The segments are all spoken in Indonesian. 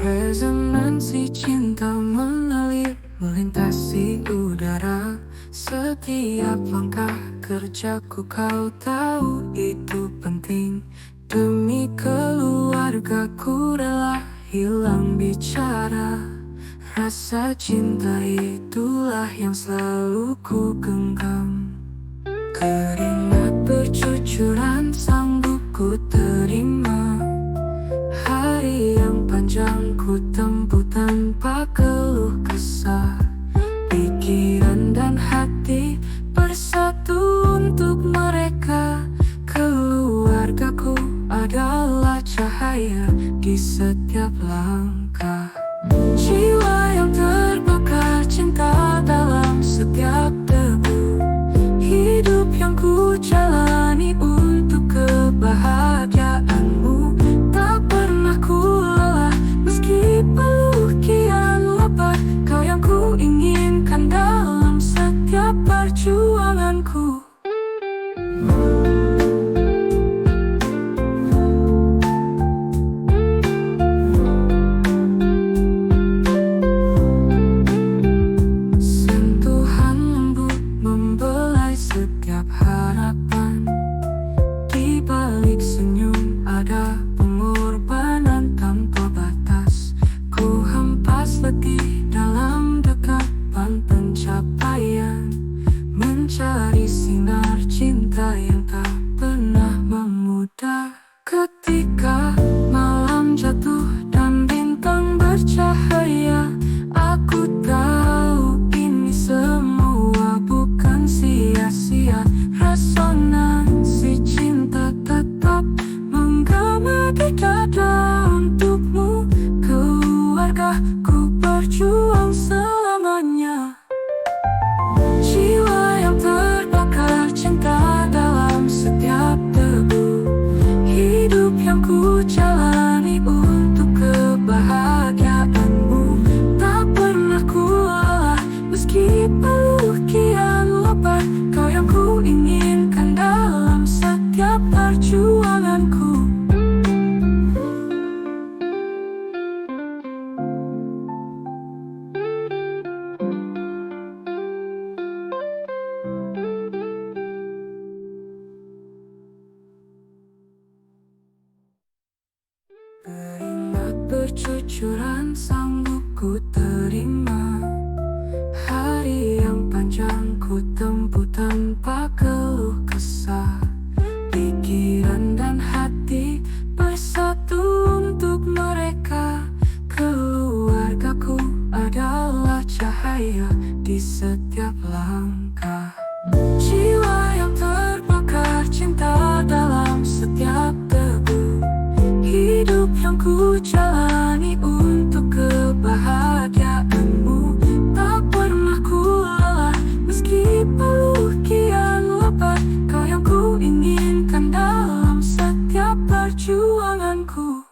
Resonansi cinta mengalir melintasi udara. Setiap langkah kerjaku kau tahu itu penting. Demi keluargaku rela hilang bicara. Rasa cinta itulah yang selalu ku genggam. Keringat bercucuran sanggup ku terima. Hari yang panjang ku tempuh tanpa keluh kesah. Pikiran dan hati bersatu untuk mereka. Keluargaku adalah cahaya di setiap langkah. Jiwa yang terbakar cinta dalam setiap debu. Hidup yang ku jalani untuk kebahagiaanmu. Tak pernah ku lelah meski peluh kian lebat. Kau yang ku inginkan dalam setiap perjuanganku. Sentuhan lembut membelai setiap harapan. Di balik senyum ada pengorbanan tanpa batas. Ku hempas letih dalam dekapan pencapaian. Mencari sinar cinta yang tak pernah memudar. Ketika malam jatuh dan bintang bercahaya, aku tahu ini semua bukan sia-sia. Resonansi cinta tetap menggema di dada untukmu. Keluargaku berjuang selamanya. Jiwa yang terbakar cinta dalam setiap debu. Hidup yang ku jalani untuk kebahagiaanmu. Tak pernah ku lelah meski peluh kian lebat. Kau yang ku inginkan dalam setiap perjuanganku. Keringat bercucuran sanggup ku terima. Hari yang panjang ku tempuh tanpa keluh kesah. Pikiran dan hati bersatu untuk mereka. Keluargaku adalah cahaya di setiap langkah. Jiwa yang terbakar cinta dalam setiap debu. Hidup yang ku jalani untuk kebahagiaanmu. Tak pernah ku lelah meski peluh kian lebat. Kau yang ku inginkan dalam setiap perjuanganku.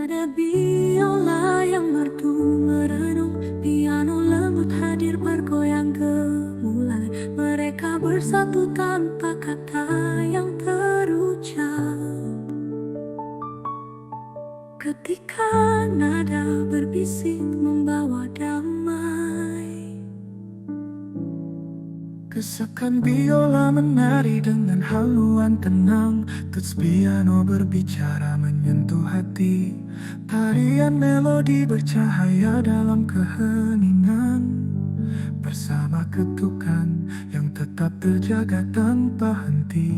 Ada biola yang merdu merenung, piano lembut hadir bergoyang gemulai. Mereka bersatu tanpa kata yang terucap. Ketika nada berbisik membawa damai. Kesakan biola menari dengan haluan tenang. Tuts piano berbicara menyentuh hati. Tarian melodi bercahaya dalam keheningan. Bersama ketukan yang tetap terjaga tanpa henti.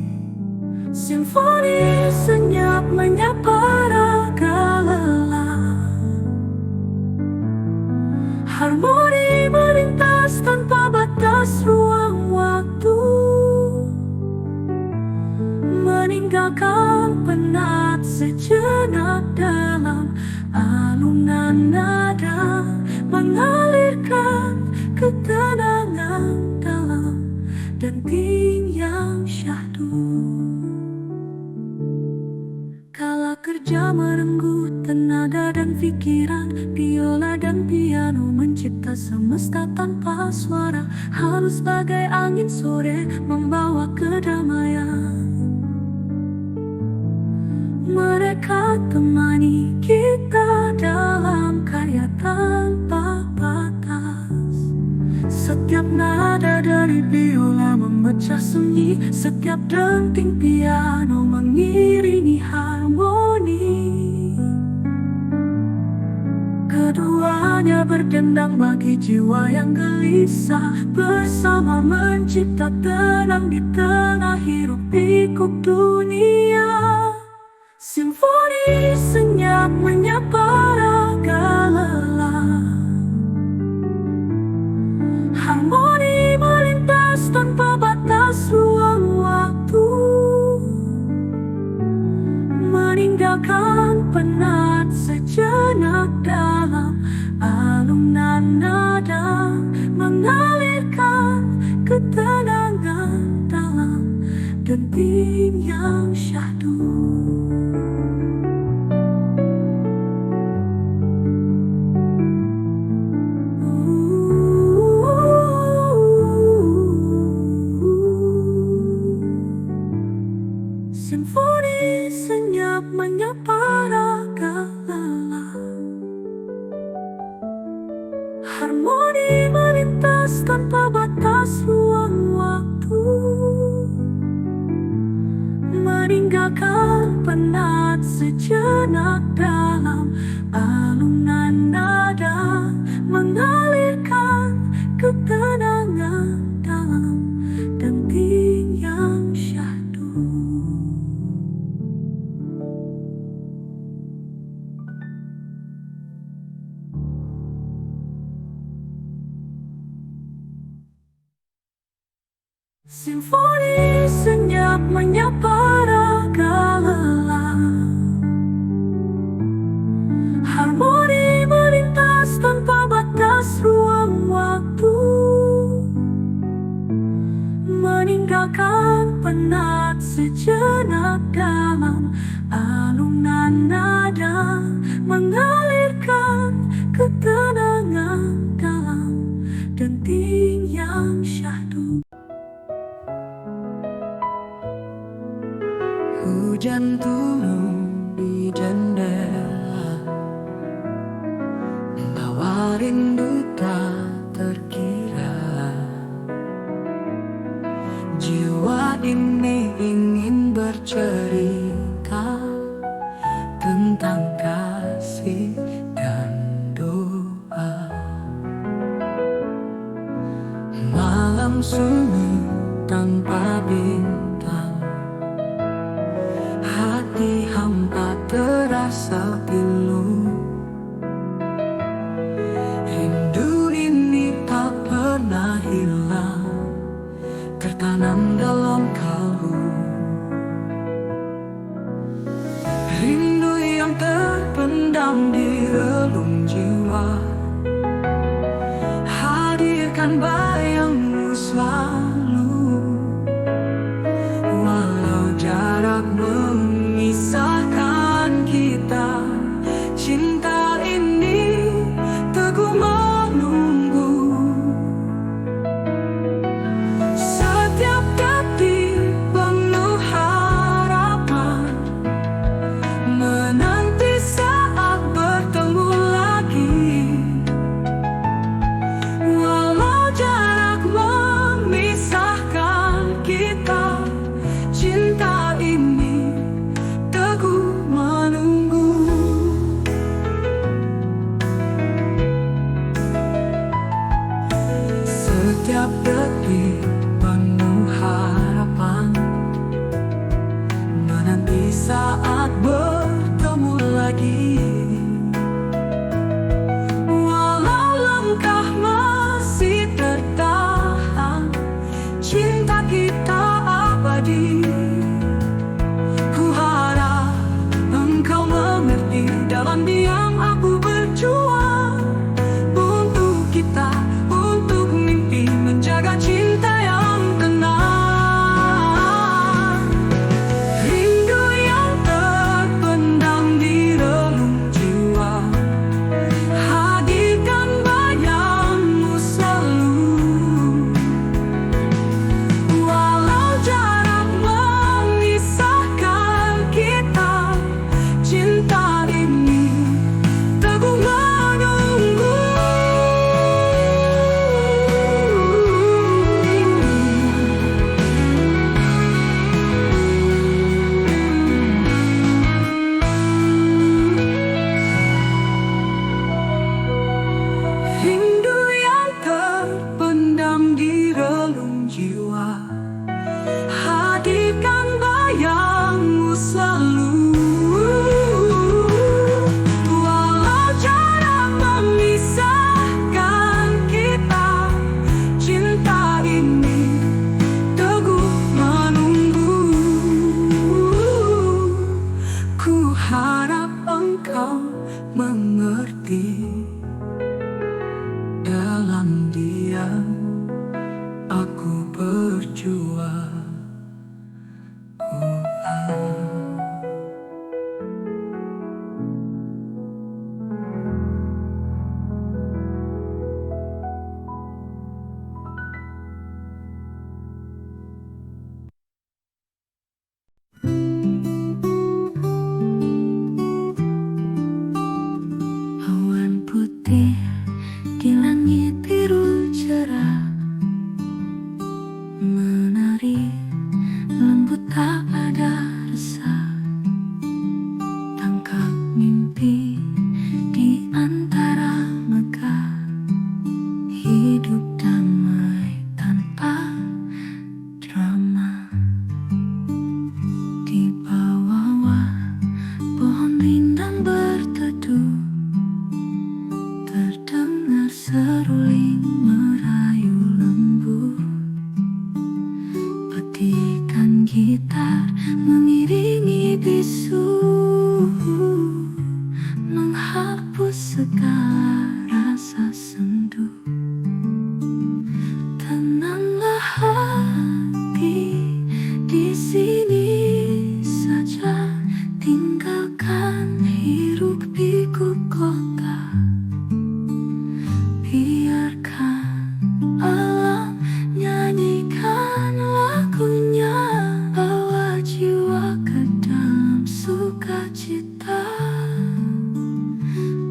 Simfoni senyap menyapa raga lelah. Harmoni melintas tanpa batas ruang waktu. meninggalkan penat sejenak dalam alunan nada, mengalirkan ketenangan dalam denting yang syahdu. Kala kerja merenggut tenaga dan pikiran, biola dan piano mencipta semesta tanpa suara, halus bagai angin sore membawa kedamaian. Mereka temani kita dalam karya tanpa batas. Setiap nada dari biola memecah sunyi, setiap denting piano mengiringi harmoni. Keduanya berdendang bagi jiwa yang gelisah, bersama mencipta tenang di tengah hiruk pikuk dunia. Simfoni senyap menyapa raga lelah, harmoni melintas tanpa batas ruang waktu, meninggalkan penat sejenak dalam alunan nada, mengalirkan ketenangan dalam denting yang syahdu. Simfoni senyap menyapa raga lelah, harmoni melintas tanpa batas ruang waktu, meninggalkan penat sejenak dalam alunan nada, mengalirkan ketenangan dalam denting yang syahdu. Simfoni senyap menyapa raga lelah, harmoni melintas tanpa batas ruang waktu, meninggalkan penat sejenak dalam alunan nada, mengalirkan ketenangan dalam denting yang syahdu. Hujan turun di jendela, membawa rindu tak terkira. Jiwa ini ingin bercerita tentang kasih dan doa. Malam sunyi tanpa bintang, hati hampa terasa pilu. Rindu ini tak pernah hilang, tertanam dalam kalbu. Rindu yang terpendam di relung jiwa, hadirkan bayangmu selalu. Walau jarak memisahkan kita, cinta ini teguh menunggu. Setiap detik penuh harapan, menanti saat bertemu lagi. Walau jarak memisahkan kita, cinta ini teguh menunggu. Setiap detik penuh harapan, menanti saat bertemu lagi. Walau langkah masih tertahan, cinta kita abadi. Ku matahari lembut tak ada resah. Tangkap mimpi di antara megah, hidup damai tanpa drama. Di bawah pohon rindang berteduh, terdengar seruling merayu lembut. Petikan gitar mengiringi bisu, menghapus segala rasa sendu. Tenanglah hati, di sini saja, tinggalkan hiruk pikuk kota. Biarkan alam nyanyikan lagunya, bawa jiwa ke dalam sukacita.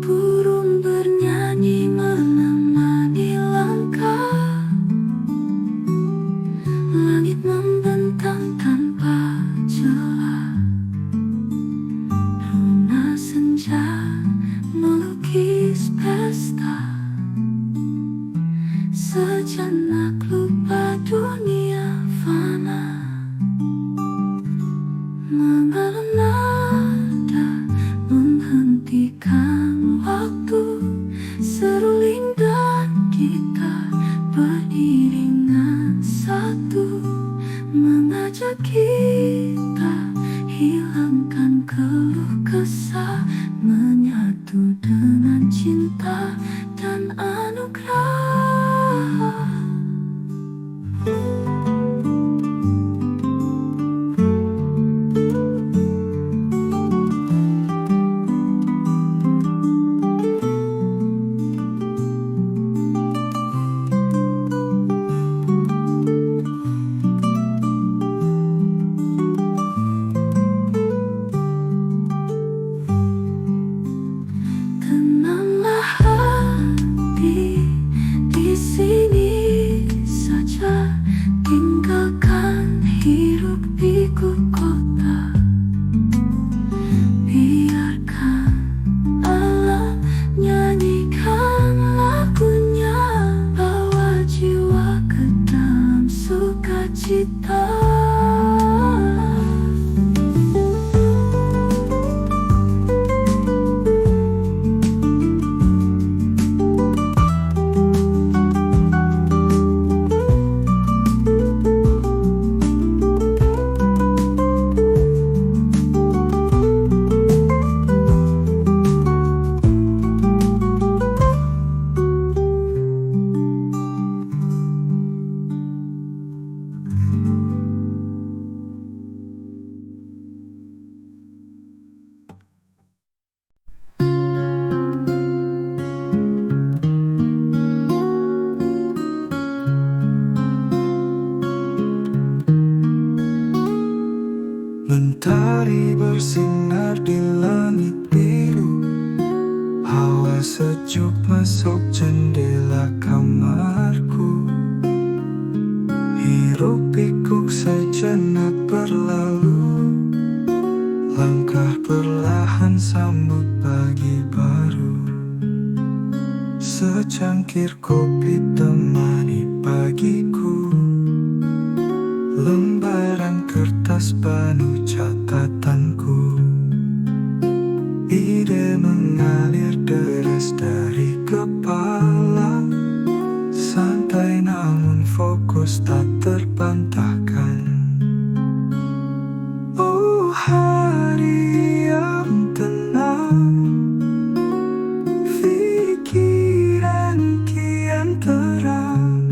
Burung bernyanyi menemani langkah, langit membentang tanpa celah. Rona senja melukis pesta, sejenak lupa dunia fana. Mengalun nada menghentikan waktu, seruling dan gitar beriringan satu, mengajak kita hilangkan keluh kesah, menyatu dengan cinta dan anugerah. Tenanglah hati, di sini saja, tinggalkan hiruk pikuk kota. Biarkan alam nyanyikan lagunya, bawa jiwa ke dalam sukacita. Mentari bersinar di langit biru, hawa sejuk masuk jendela kamarku. Hiruk pikuk sejenak berlalu, langkah perlahan sambut pagi baru. Secangkir kopi temani pagiku, lembaran kertas penuh catatanku. Ide mengalir deras dari kepala, santai namun fokus tak terbantahkan. Oh hari yang tenang, pikiran kian terang.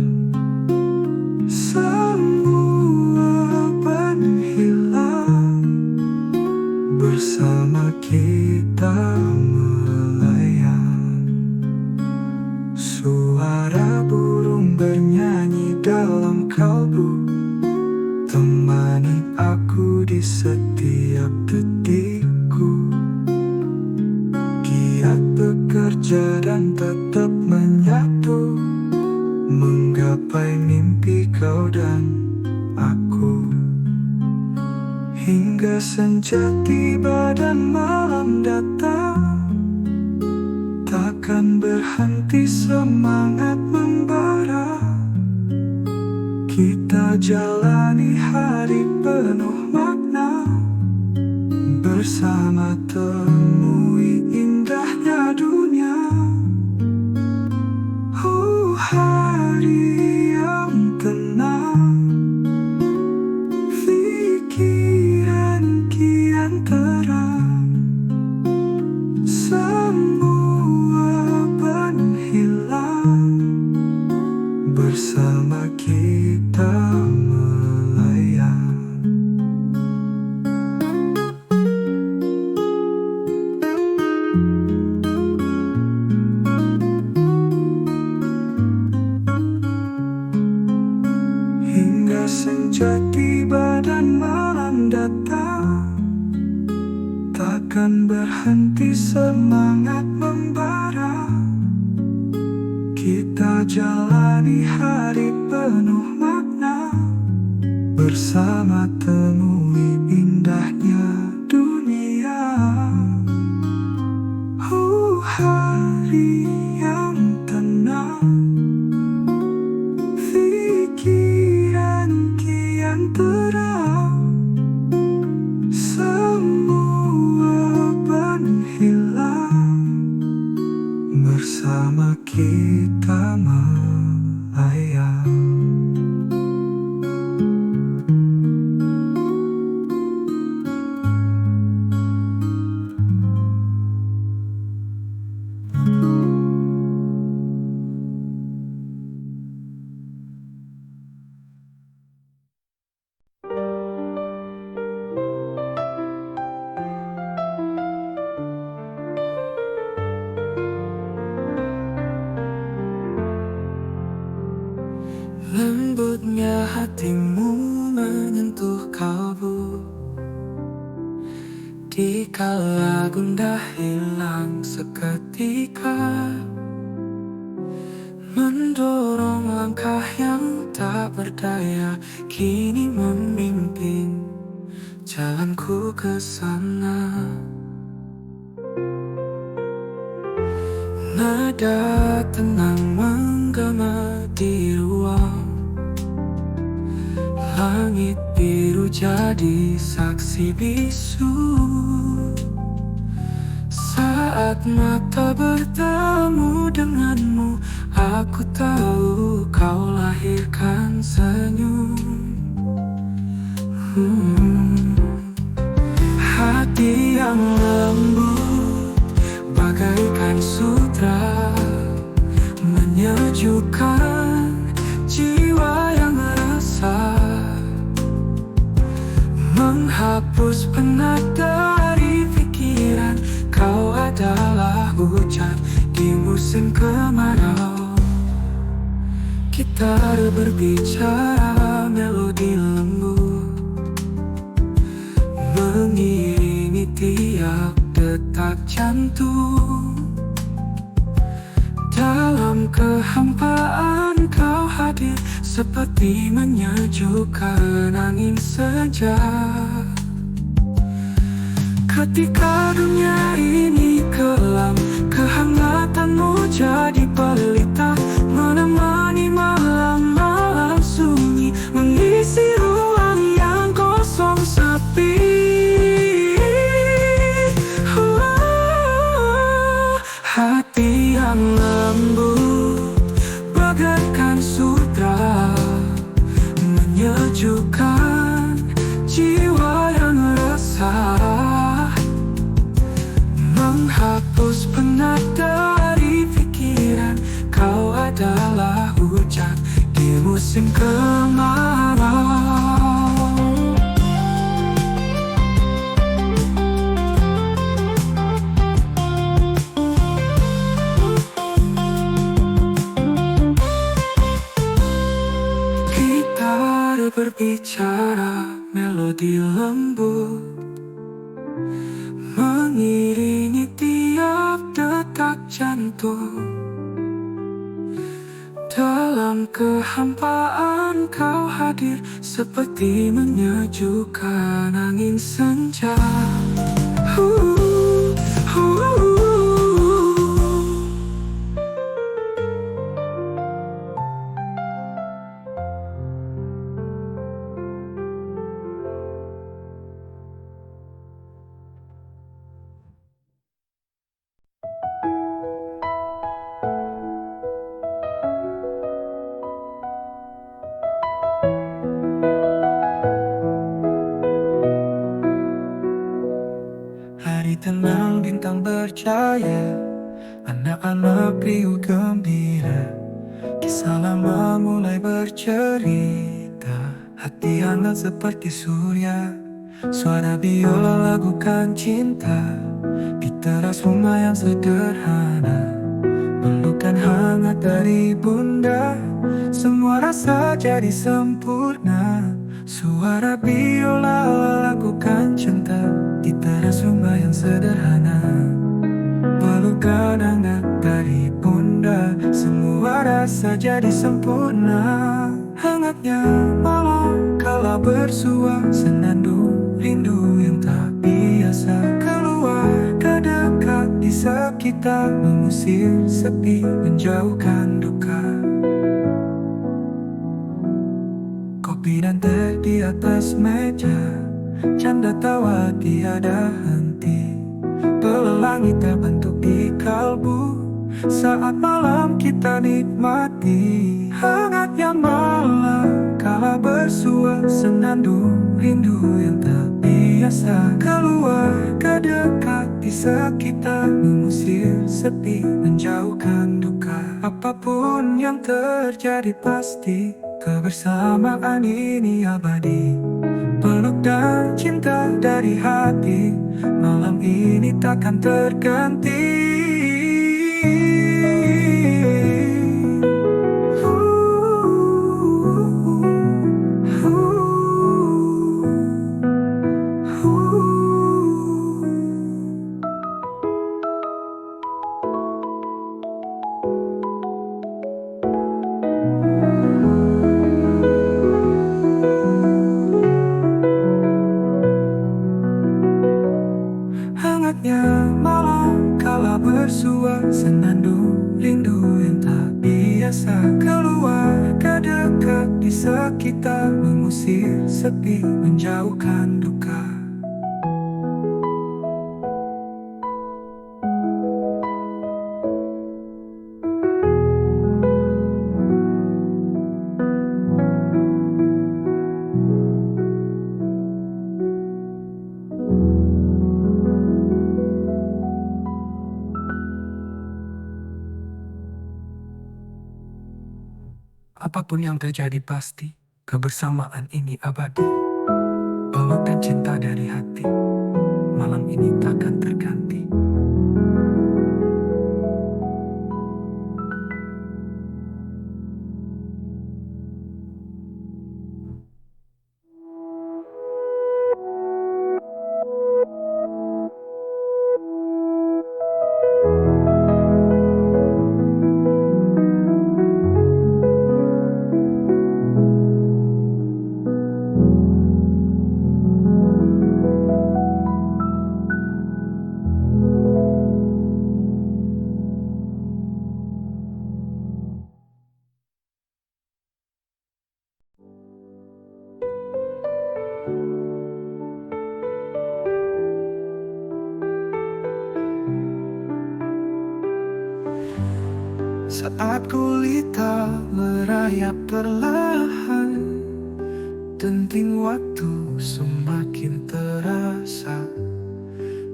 Bersama kita melayang, suara burung bernyanyi dalam kalbu, temani aku di setiap detikku. Giat bekerja dan tetap menyatu, menggapai mimpi kau dan aku. Hingga senja tiba dan malam datang, takkan berhenti semangat membara. Kita jalani hari penuh makna, bersama temui indahnya dunia. Hari yang tenang, pikiran kian terang, semua beban hilang, bersama kita melayang. Hingga senja tiba dan malam datang, takkan berhenti semangat membara. Kita jalani hari penuh makna, bersama temui indahnya dunia. Hari yang tenang, pikiran kian terang, semua beban hilang, bersama kita melayang. Lembutnya hatimu menyentuh kalbu, dikala gundah hilang seketika, mendorong langkah yang tak berdaya, kini memimpin jalanku ke sana. Nada tenang menggema di ruang, langit biru jadi saksi bisu. Saat mata bertemu denganmu, aku tahu kau lahirkan senyum. Hati yang lembut bagaikan sutra, menyejukkan jiwa yang resah, menghapus penat dari pikiran. Kau adalah hujan di musim kemarau, gitar berbicara melodi lembut, mengiringi tiap detak jantung. Dalam kehampaan kau hadir, seperti menyejukkan angin senja. Ketika dunia ini kelam, kehangatanmu jadi pelita, menemani malam-malam sunyi, mengisi ruang yang kosong sepi. Hati yang lembut bagaikan sutra, menyejukkan jiwa yang resah, menghapus penat dari pikiran. Kau adalah hujan di musim kemarau. Gitar berbicara melodi lembut, mengiringi tiap detak jantung. Dalam kehampaan kau hadir, seperti menyejukkan angin senja. Uh, uh, uh. Hari tenang, bintang bercahaya, anak-anak riuh gembira, kisah lama mulai bercerita, hati hangat seperti surya, suara biola lagukan cinta, di teras rumah yang sederhana, pelukan hangat dari bunda, semua rasa jadi sempurna. Suara biola lagukan cinta, di teras rumah yang sederhana, pelukan hangat dari bunda, semua rasa jadi sempurna. Hangatnya malam kala bersua, senandung rindu yang tak biasa, keluarga dekat di sekitar, mengusir sepi, menjauhkan duka. Kopi dan teh di atas meja, canda tawa tiada henti, pelangi terbentuk di kalbu saat malam kita nikmati. Hangatnya malam kala bersua, senandung rindu yang tak biasa, keluarga dekat di sekitar, mengusir sepi, menjauhkan duka. Apapun yang terjadi pasti, kebersamaan ini abadi, peluk dan cinta dari hati, malam ini takkan terganti. Hangatnya malam kala bersua, senandung rindu yang tak biasa, keluarga dekat di sekitar, mengusir sepi, menjauhkan duka. Apapun yang terjadi pasti, kebersamaan ini abadi, peluk dan cinta dari hati, malam ini takkan terganti. Saat gulita merayap perlahan, denting waktu semakin terasa,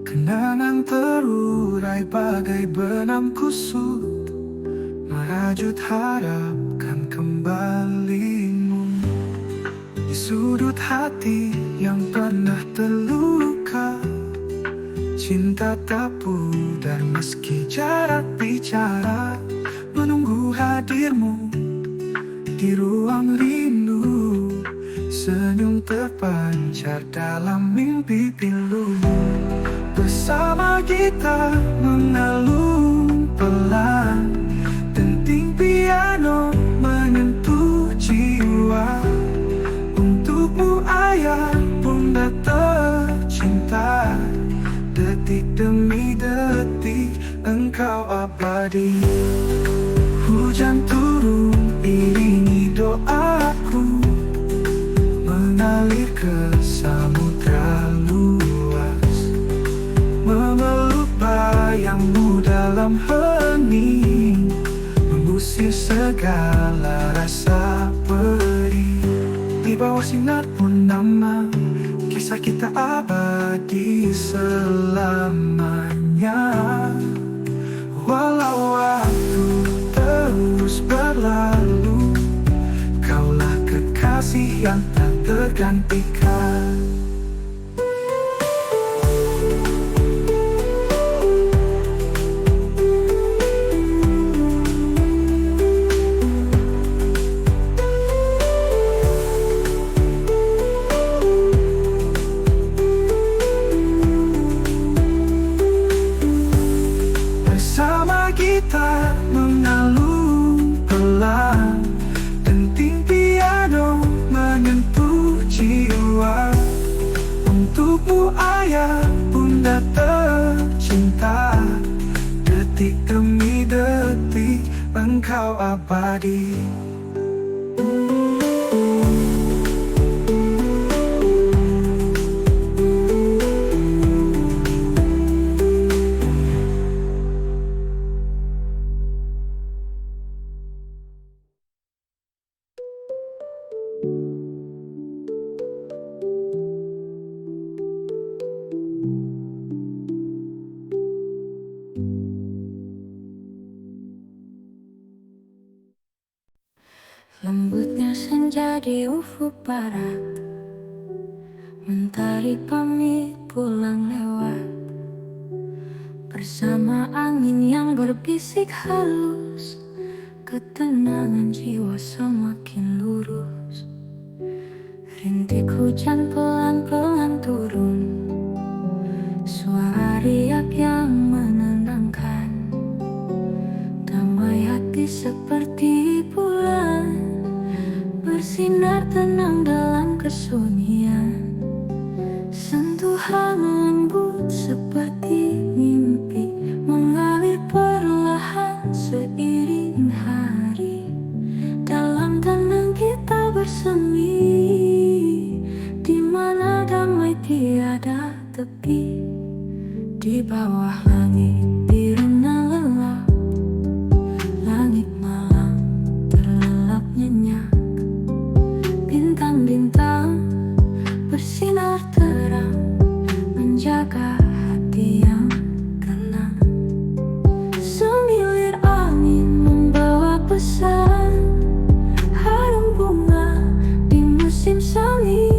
kenangan terurai bagai benam kusut, merajut harapkan kembalimu. Di sudut hati yang pernah terluka, cinta tak pudar meski jarak bicara, menunggu hadirmu di ruang rindu. Senyum terpancar dalam mimpi pilu, bersama kita mengalun pelan, denting piano ayah, bunda tercinta. Detik demi detik engkau abadi. Hujan turun iringi doaku, mengalir ke samudra luas, memeluk bayangmu dalam hening, mengusir segala rasa pedih. Di bawah sinar purnama, kisah kita abadi selamanya. Walau waktu terus berlalu, kaulah kekasih yang tak tergantikan. Bersama kita mengalun pelan, denting piano menyentuh jiwa. Untukmu ayah, bunda tercinta, detik demi detik engkau abadi. Lembutnya senja di ufuk barat, mentari pamit pulang lewat. Bersama angin yang berbisik halus, ketenangan jiwa semakin lurus. Rintik hujan pelan-pelan turun, suara riak yang menenangkan. Damai hati seperti bulan, bersinar tenang dalam kesunyian. Sentuhan lembut seperti mimpi, mengalir perlahan seiring hari. Dalam tenang kita bersemi, di mana damai tiada tepi. Di bawah langit birunya lelap, langit malam terlelap nyenyak. Bintang-bintang bersinar terang, menjaga hati yang tenang. Semilir angin membawa pesan, harum bunga di musim semi.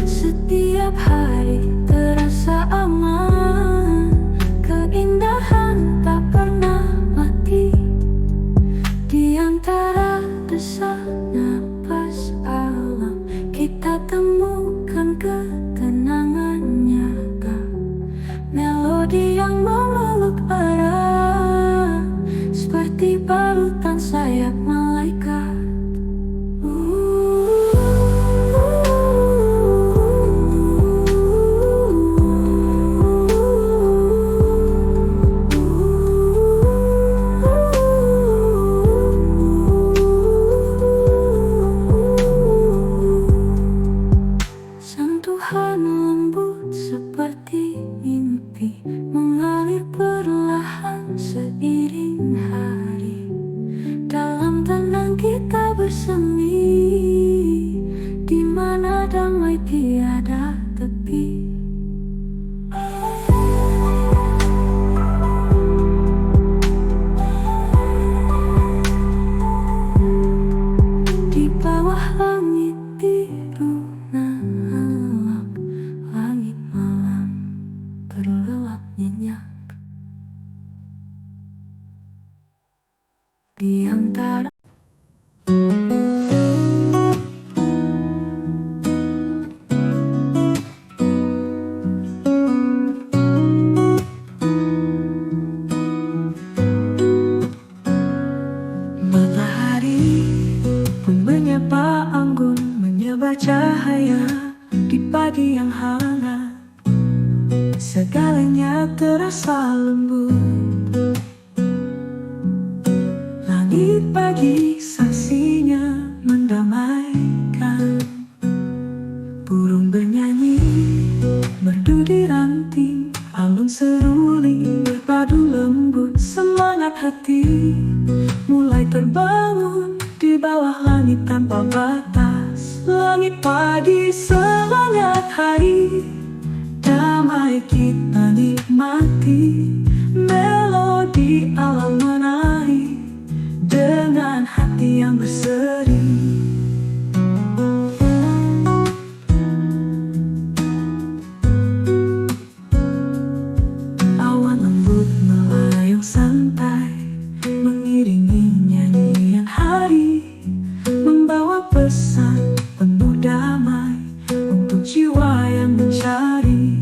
Setiap hari terasa aman, keindahan tak pernah mati. Di antara desak napas alam, kita temukan ketenangan nyata. Melodi yang memeluk erat, seperti balutan sayap malaikat. Sentuhan lembut seperti mimpi, mengalir perlahan seiring hari. Dalam tenang kita bersemi, di mana damai tiada tepi. Di bawah langit biru gelap, langit malam terlelap nyenyak. Di antara matahari pun menyapa anggun, menyeba bercahaya di pagi yang hangat. Segalanya terasa lembut. Langit pagi saksinya mendamaikan. Burung bernyanyi, merdu di ranting, alun seruling berpadu lembut. Semangat hati mulai terbangun di bawah langit tanpa batas. Langit pagi semangat hari, damai kita nikmati. Melodi alam menari dengan hati yang berseri. Awan lembut melayang santai, mengiringi nyanyian hari, membawa pesan penuh damai untuk jiwa yang mencari.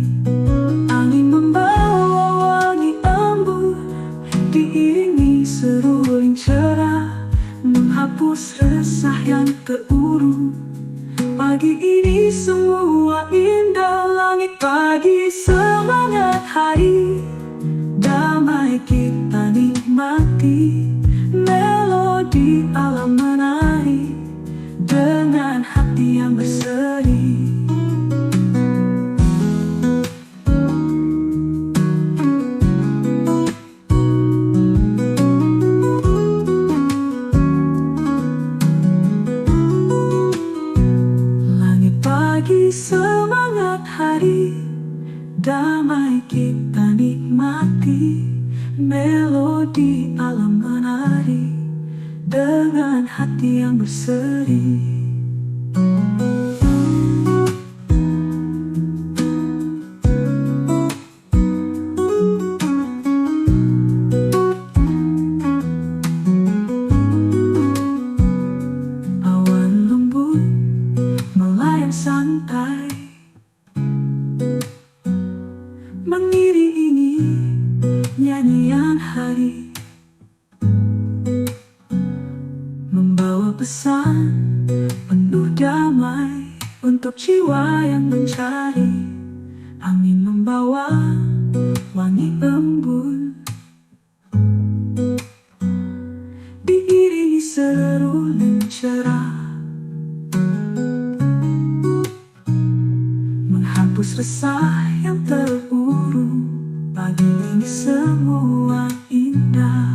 Angin membawa wangi embun, diiringi seruling cerah, menghapus resah yang terurung. Pagi ini semua indah. Langit pagi semangat hari, damai kita nikmati. Melodi alam menari dengan hati yang berseri. Langit pagi semangat hari, damai kita nikmati. Melodi alam menari dengan hati yang berseri. Awan lembut melayang santai, mengiringi nyanyian hari, membawa pesan penuh damai untuk jiwa yang mencari. Angin membawa wangi embun, diiringi seruling cerah, menghapus resah yang terurung. Pagi ini semua indah.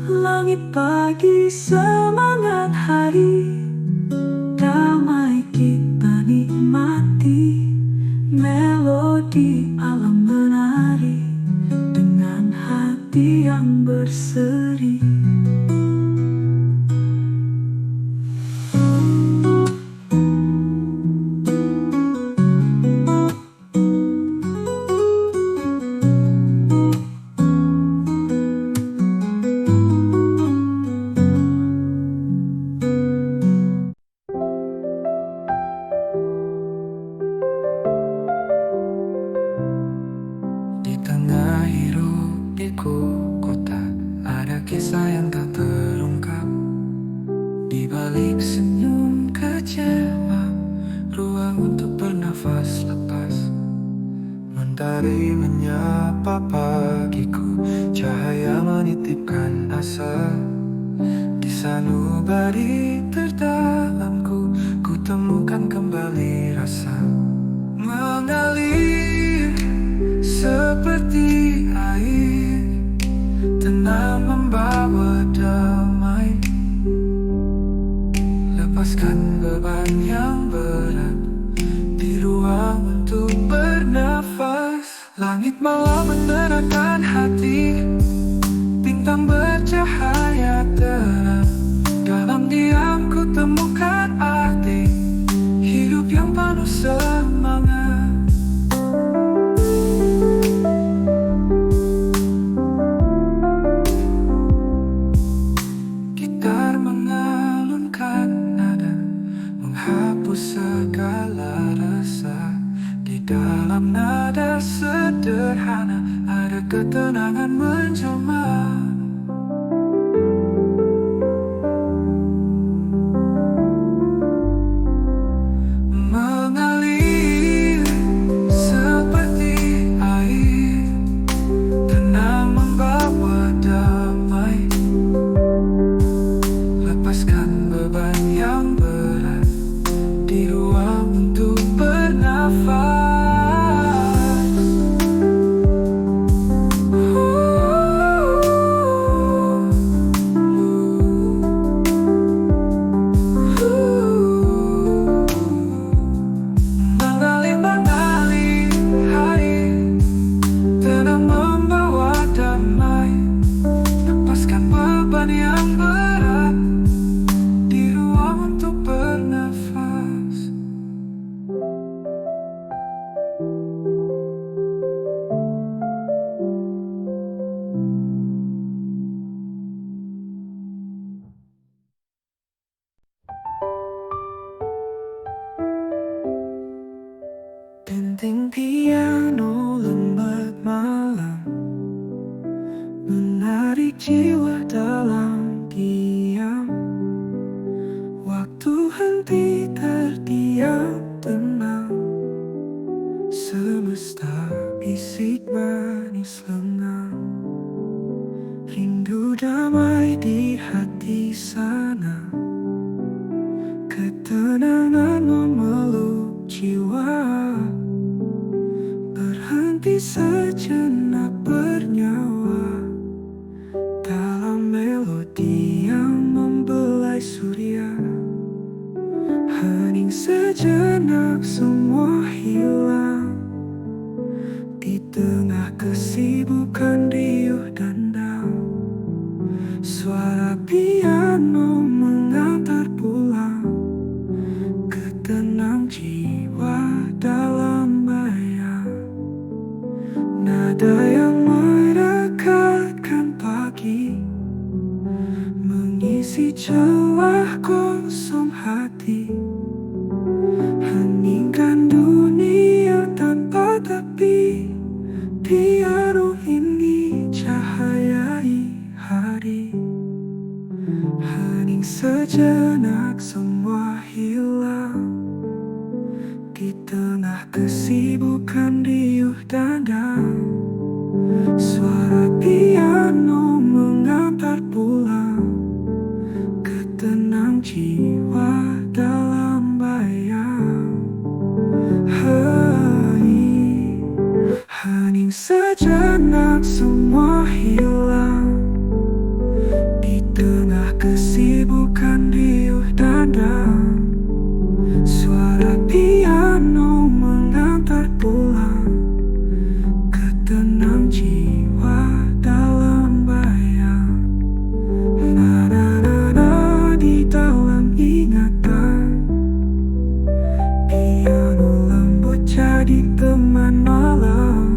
Langit pagi semangat hari, damai kita nikmati. Melodi alam menari dengan hati yang berseri. Di tengah hiruk pikuk kota, ada kisah yang tak terungkap. Di balik senyum kecewa, ruang untuk bernafas lepas. Mentari menyapa pagiku, cahaya menitipkan asa. Di sanubari terdalamku, ku temukan kembali rasa mengalir seperti air, tenang membawa damai. Lepaskan beban yang berat, di ruang untuk bernafas. Langit malam menerangkan hati, bintang bercahaya terang. Dalam diam ku temukan arti hidup yang penuh semangat. Gitar mengalunkan nada, menghapus segala rasa. Dalam nada sederhana ada ketenangan menjelma. Mengalir seperti air, tenang membawa damai. Lepaskan beban yang berat di ruang untuk bernafas. Mengalir hari, tenang membawa damai. Lepaskan beban yang berat di ruang untuk bernafas. Dinding piano lembat malam menarik jiwa dalam diam. Waktu henti terdiam tenang. Semesta bisik manis lengang. Rindu damai di hati sana. Ketenangan memeluk jiwa. Berhenti sejenak bernyawa dalam melodi yang membelai surya. Hening sejenak semua hilang di tengah kesibukan riuh dandang. Suara piano mengantar pulang ketenang jiwa dalam bayang. Nada yang merekatkan pagi, mengisi celah kosong hati. Heningkan dunia tanpa tepi, piano ini cahayai hari. Hening sejenak semua hilang di tengah kesibukan riuh dandang. Suara piano mengantar pulang ketenang jiwa dalam bayang. Hening sejenak semua hilang di tengah kesibukan riuh dandang. Suara piano mengantar pulang ketenang jiwa dalam bayang. Na-na-na-na di dalam ingatan. Piano lembut jadi teman malam.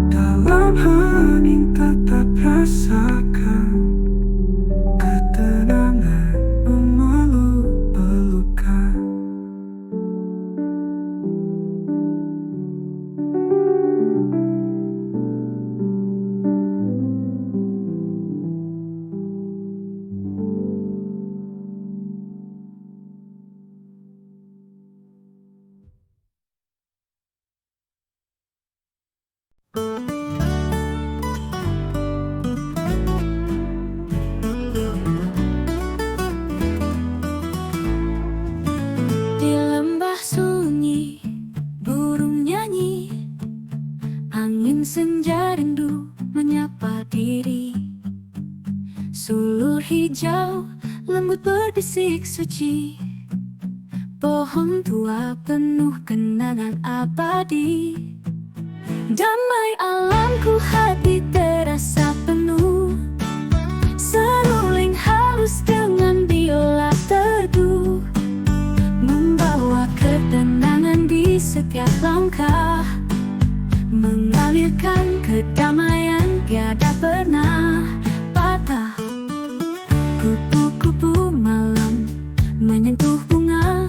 Dalam hening tetap rasakan ketenangan memeluk pelukan. Di lembah sunyi, burung nyanyi. Angin senja rindu menyapa diri. Sulur hijau, lembut berbisik suci. Pohon tua penuh kenangan abadi. Damai alamku, hati terasa penuh. Seruling halus dengan biola teduh, membawa ketenangan di setiap langkah. Mengalirkan kedamaian tiada pernah patah. Kupu-kupu malam menyentuh bunga.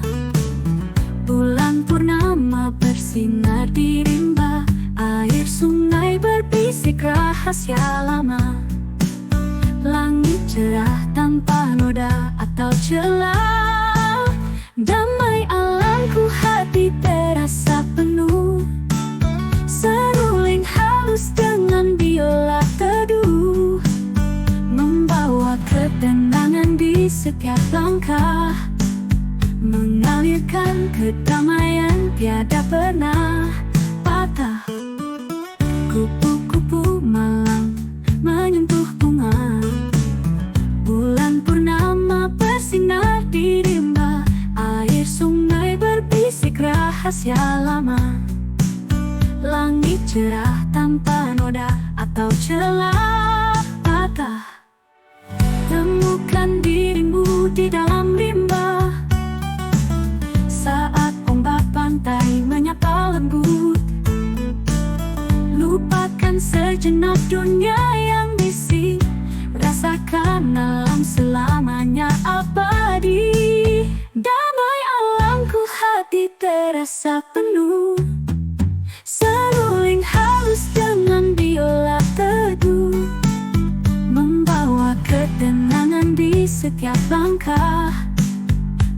Bulan purnama bersih bersinar di rimba. Air sungai berbisik rahasia lama. Langit cerah tanpa noda atau celah. Damai alamku, hati terasa penuh. Seruling halus dengan biola teduh, membawa ketenangan di setiap langkah, mengalirkan kedamaian tiada pernah patah. Kupu-kupu malam menyentuh bunga. Bulan purnama bersinar di rimba. Air sungai berbisik rahasia lama. Langit cerah tanpa noda atau celah patah. Temukan dirimu di dalam rimba saat ombak pantai menyapa lembut. Lupakan sejenak dunia yang bising. Rasakan alam selamanya abadi. Damai alamku, hati terasa penuh. Seruling halus dengan biola teduh, membawa ketenangan di setiap langkah,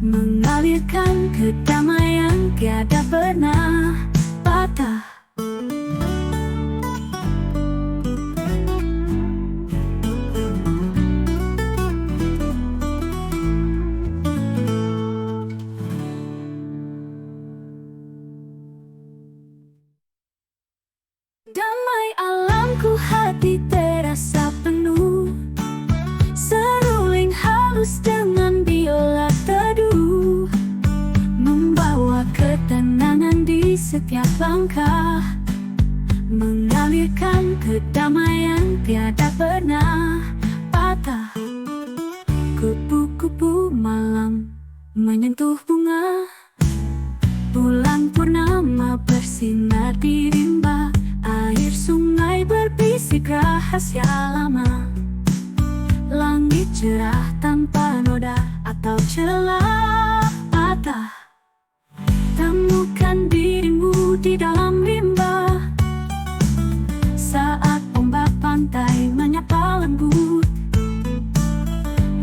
mengalirkan kedamaian tiada pernah patah. Damai alamku, hati terasa penuh. Seruling halus dengan biola teduh, membawa ketenangan di setiap langkah, mengalirkan kedamaian tiada pernah patah. Kupu-kupu malam menyentuh bunga. Bulan purnama bersinar di rimba. Air sungai berbisik rahasia lama. Langit cerah tanpa noda atau celah patah. Temukan dirimu di dalam rimba saat ombak pantai menyapa lembut.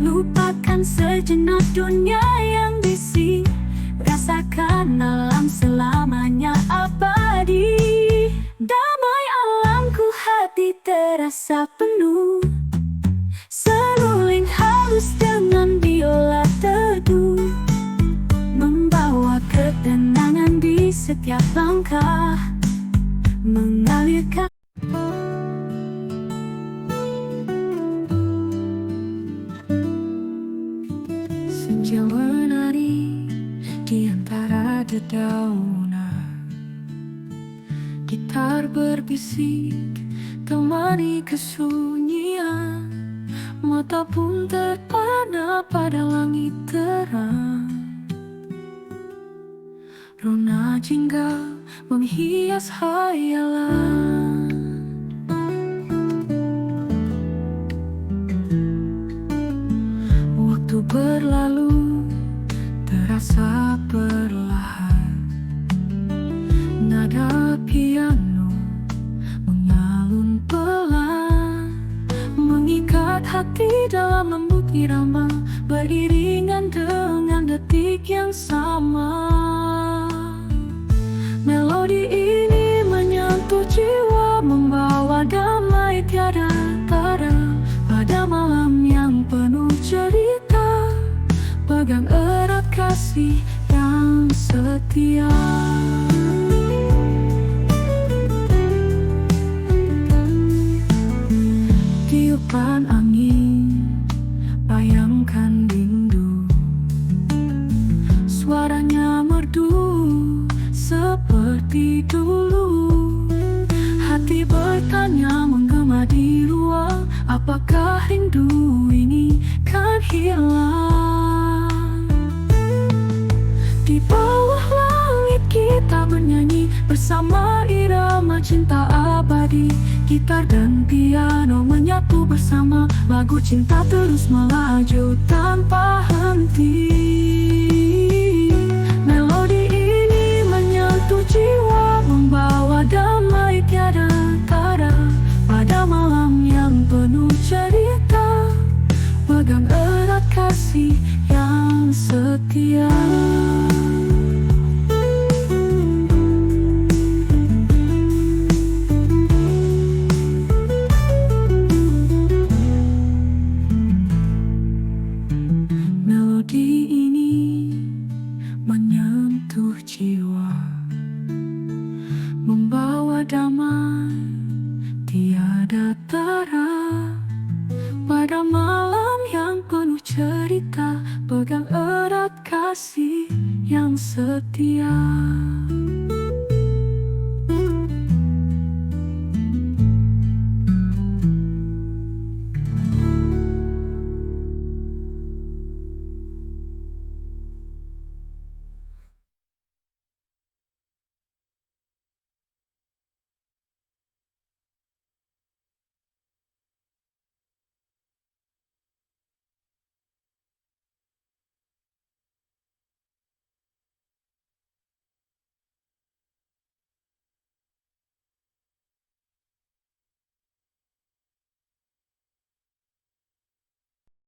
Lupakan sejenak dunia yang bising. Rasakan alam selamanya abadi. Damai alamku, hati terasa penuh. Seruling halus dengan biola teduh, membawa ketenangan di setiap langkah, mengalirkan. Senja menari di antara dedaunan. Gitar berbisik temani kesunyian. Mata pun terpana pada langit terang. Rona jingga menghias hayalan. Waktu berlalu terasa perlahan. Nada piano mengalun pelan, mengikat hati dalam lembut irama, beriringan dengan detik yang sama. Melodi ini menyentuh jiwa, membawa damai tiada tara. Pada malam yang penuh cerita, pegang erat kasih yang setia. Tiupan angin, bayangkan rindu. Suaranya merdu seperti dulu. Hati bertanya menggema di ruang, apakah rindu ini kan hilang? Di bawah langit kita bernyanyi bersama irama cinta abadi. Gitar dan piano menyatu bersama, lagu cinta terus melaju tanpa henti. Melodi ini menyentuh jiwa, kasih yang setia. Melodi ini menyentuh jiwa, membawa damai